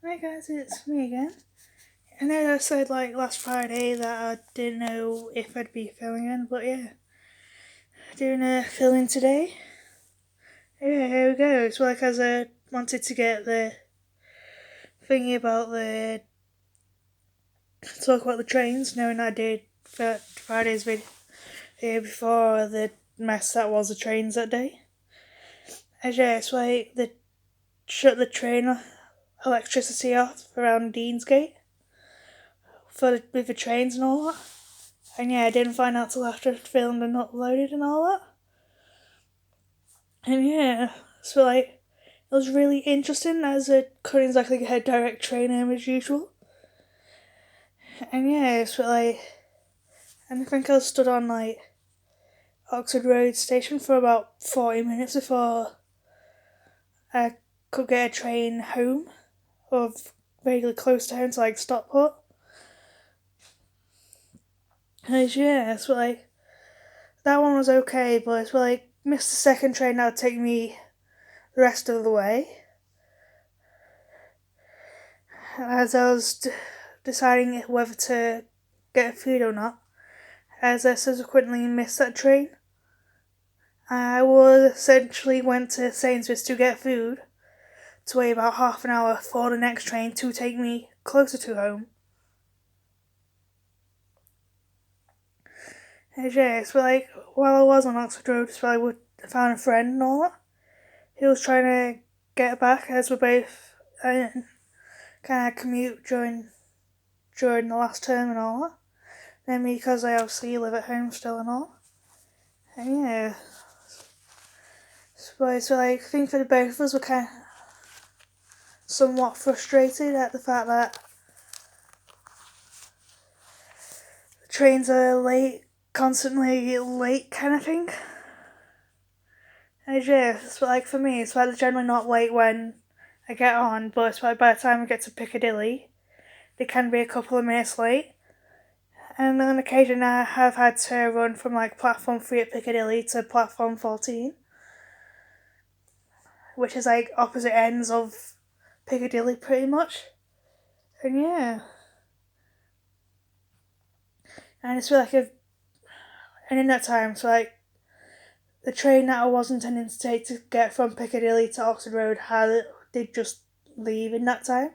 Hi guys, it's me again. I know I said last Friday that I didn't know if I'd be filming again, but yeah, doing a filming today. Yeah, here we go. It's as I wanted to get the thingy about the talk about the trains, knowing I did for Friday's video before the mess that was the trains that day. And yeah, it's they shut the train electricity off around Deansgate with the trains and all that. And yeah, I didn't find out till after I'd filmed and uploaded and all that. And yeah, so it was really interesting as I couldn't exactly get a direct train home as usual. And yeah, so and I think I stood on Oxford Road station for about 40 minutes before I could get a train home, or vaguely close to home to Stockport. And yeah, so that one was okay, but it's missed the second train that would take me the rest of the way. As I was deciding whether to get food or not, as I subsequently missed that train, I was essentially went to Sainsbury's to get food to wait about half an hour for the next train to take me closer to home. And yeah, so while I was on Oxford Road, I found a friend and all that. He was trying to get back as we both kind of commute during the last term and all that. Then me, because I obviously live at home still and all. And yeah, so I think for the both of us were kind of somewhat frustrated at the fact that trains are late, constantly late kind of thing. And yeah, so for me, it's they're generally not late when I get on, but it's by the time I get to Piccadilly, they can be a couple of minutes late. And on occasion I have had to run from platform 3 at Piccadilly to platform 14, which is opposite ends of Piccadilly pretty much. And yeah. And it's and in that time, the train that I was intending to take to get from Piccadilly to Oxford Road did just leave in that time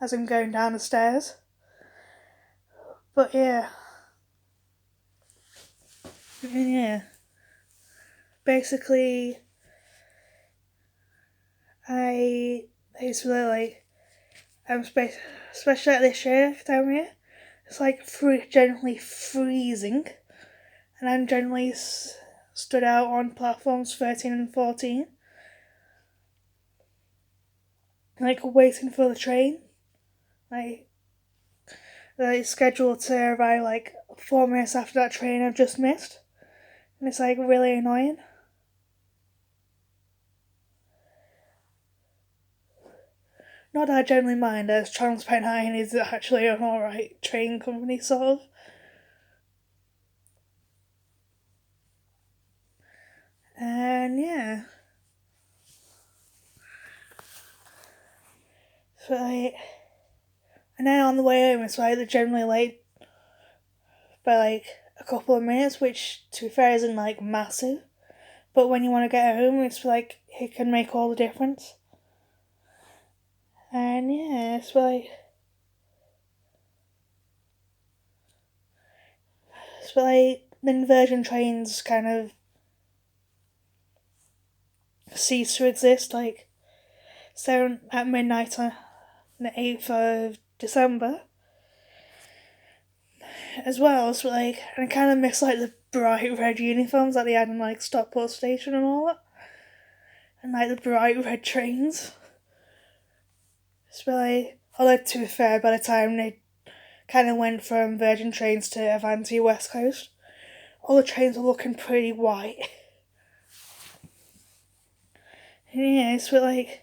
as I'm going down the stairs. But yeah. And yeah. Basically, I basically I'm especially at this year time of year, it's generally freezing, and I'm generally stood out on platforms 13 and 14, waiting for the train, it's scheduled to arrive 4 minutes after that train I've just missed, and it's really annoying. Not that I generally mind, as Trans-Pennine is actually an alright train company, sort of. And yeah. So and then on the way home, it's they're generally late by a couple of minutes, which to be fair isn't massive. But when you want to get home, it's it can make all the difference. And yeah, then Virgin trains kind of cease to exist. So at midnight on the 8th of December as well. So and I kind of miss the bright red uniforms that they had in Stockport Station and all that, and the bright red trains. So although to be fair, by the time they kind of went from Virgin trains to Avanti West Coast, all the trains were looking pretty white. And yeah, so I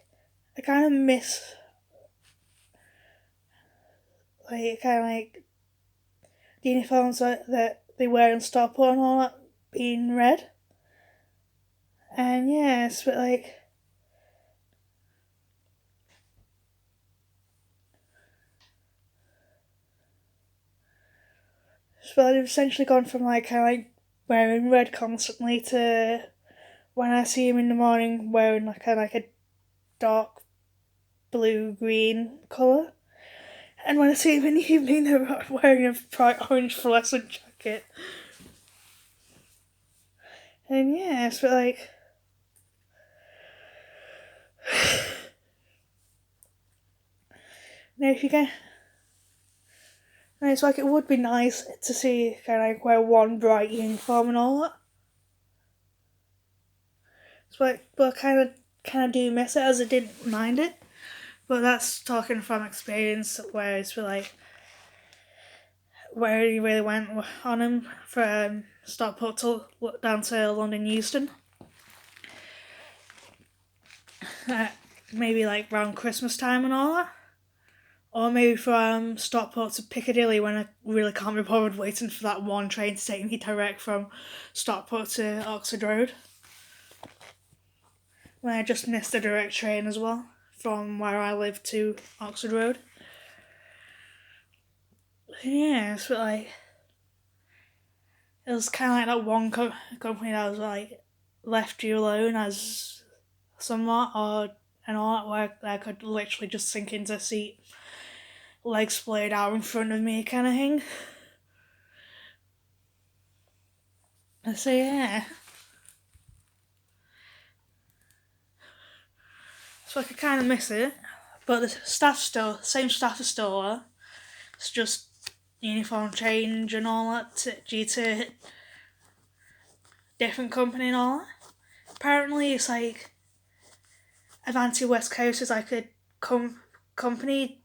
kind of miss the uniforms that they wear in Stockport and all that being red. And yeah, it's So I've essentially gone from kind of wearing red constantly to when I see him in the morning wearing like a dark blue green colour. And when I see him in the evening, they're wearing a bright orange fluorescent jacket. And yeah, it's now if you get, and it's it would be nice to see kind of wear one bright uniform and all that. But kind of do miss it, as I didn't mind it. But that's talking from experience, where it's where he really went on him from Stockport to down to London Euston. Maybe around Christmas time and all that. Or maybe from Stockport to Piccadilly, when I really can't be bothered waiting for that one train to take me direct from Stockport to Oxford Road. When I just missed the direct train as well from where I live to Oxford Road. Yeah, it's it was kind of like that one company that was left you alone as somewhat, and all that, where I could literally just sink into a seat, legs splayed out in front of me kind of thing. So yeah. So I could kind of miss it, but the same staff is still there. It's just uniform change and all that due to different company and all that. Apparently it's Avanti West Coast is a company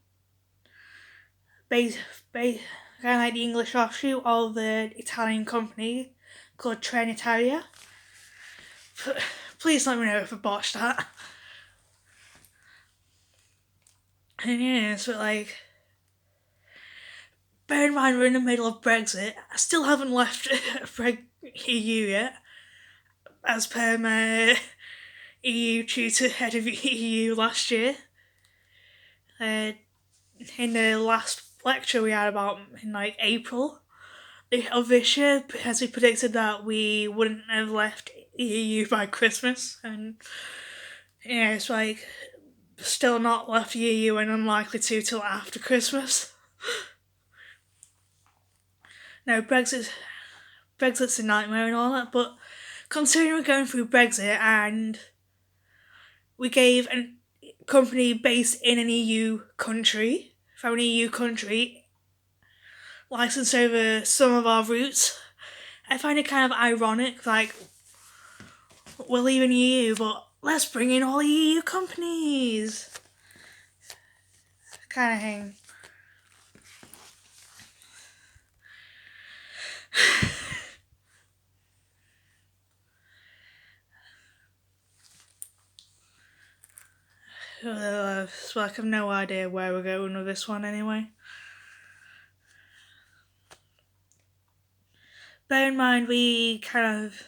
based kind of like the English offshoot of the Italian company called Trenitalia. Please let me know if I botched that. And yeah, so bear in mind we're in the middle of Brexit. I still haven't left EU yet, as per my EU tutor head of EU last year. In the last lecture we had about in April of this year, as he predicted that we wouldn't have left EU by Christmas, and yeah, it's still not left EU and unlikely to till after Christmas. No, Brexit's a nightmare and all that, but considering we're going through Brexit and we gave a company based in an EU country, from an EU country, license over some of our routes, I find it kind of ironic, we're leaving EU, but let's bring in all the EU companies. Kind of thing. So I have no idea where we're going with this one anyway. Bear in mind we kind of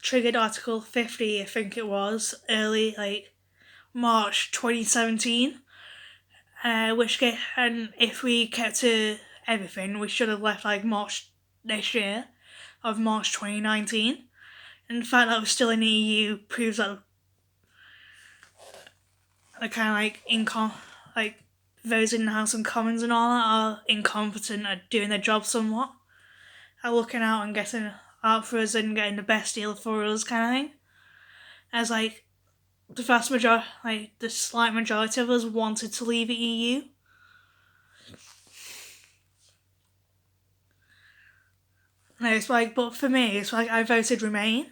triggered Article 50, I think it was, early March 2017. And if we kept to everything, we should have left March this year, of March 2019. And the fact that we're still in the EU proves that kind of those in the House and Commons and all that are incompetent at doing their job somewhat, at looking out and getting out for us and getting the best deal for us kind of thing. As the vast majority, the slight majority of us wanted to leave the EU. No, it's but for me, it's I voted Remain,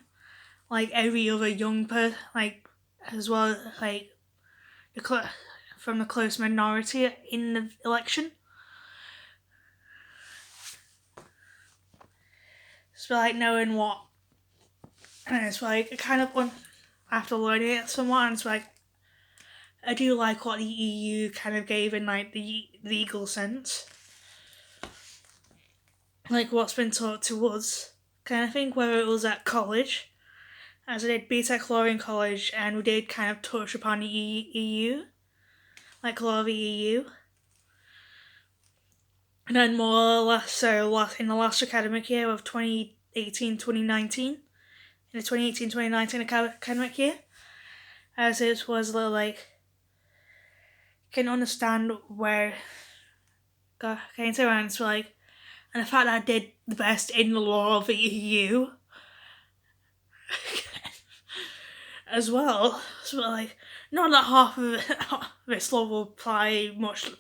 every other young person, as well from the close minority in the election. So knowing what, and it's kind of after learning it somewhat, and it's I do like what the EU kind of gave in the legal sense, what's been taught to us kind of thing, whether it was at college, as I did BTEC law in college, and we did kind of touch upon the EU, law of the EU. And then more or less so in the last academic year of 2018-2019, in the 2018-2019 academic year, as it was a little like, can understand where getting to around, so like, and the fact that I did the best in the law of the EU as well. So like, not that half of this law will apply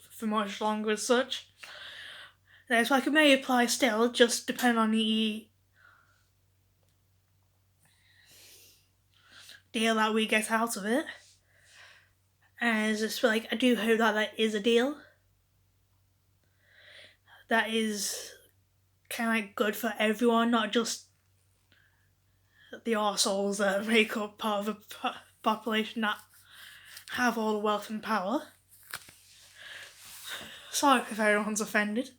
for much longer as such. So like, it may apply still, just depending on the deal that we get out of it. And it's just like, I do hope that is a deal that is kind of like good for everyone, not just the arseholes that make up part of the population that have all the wealth and power. Sorry if everyone's offended.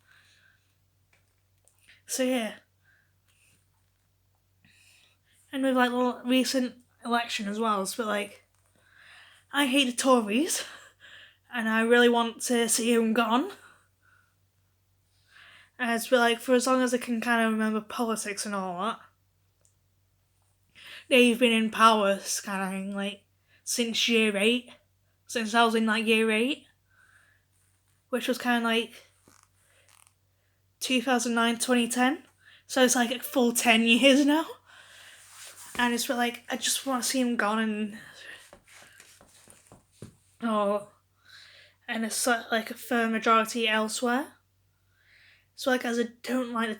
So yeah. And with like the recent election as well, it's like, I hate the Tories, and I really want to see them gone. And it's like, for as long as I can kind of remember politics and all that, they've been in power kind of thing, like, since year 8. Since I was in like year 8. Which was kind of like 2009, 2010. So it's like a full 10 years now. And it's like, I just want to see them gone, and it's like a firm majority elsewhere. So like, as I don't like the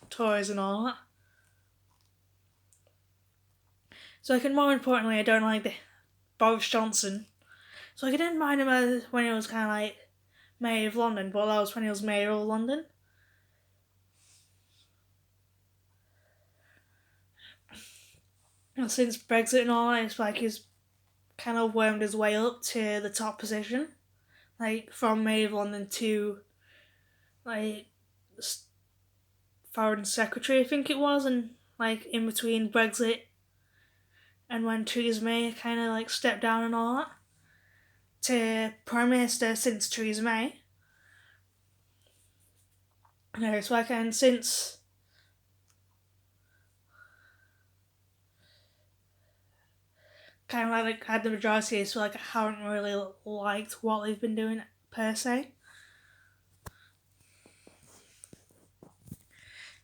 Tories and all that. So like, and more importantly, I don't like the Boris Johnson. So like, I didn't mind him when he was kind of like Mayor of London, but that was when he was Mayor of London. And since Brexit and all that, it's like he's kind of wormed his way up to the top position. Like, from Mayor of London to like Foreign Secretary, I think it was, and like in between Brexit and when Theresa May kind of like stepped down and all that, to Prime Minister since Theresa May. No, it's like, and since kind of like had the majority, so like, I haven't really liked what they've been doing per se.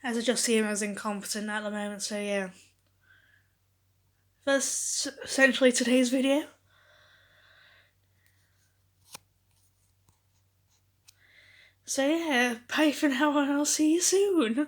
As I just see him as incompetent at the moment, so yeah. That's essentially today's video. So yeah, bye for now, and I'll see you soon.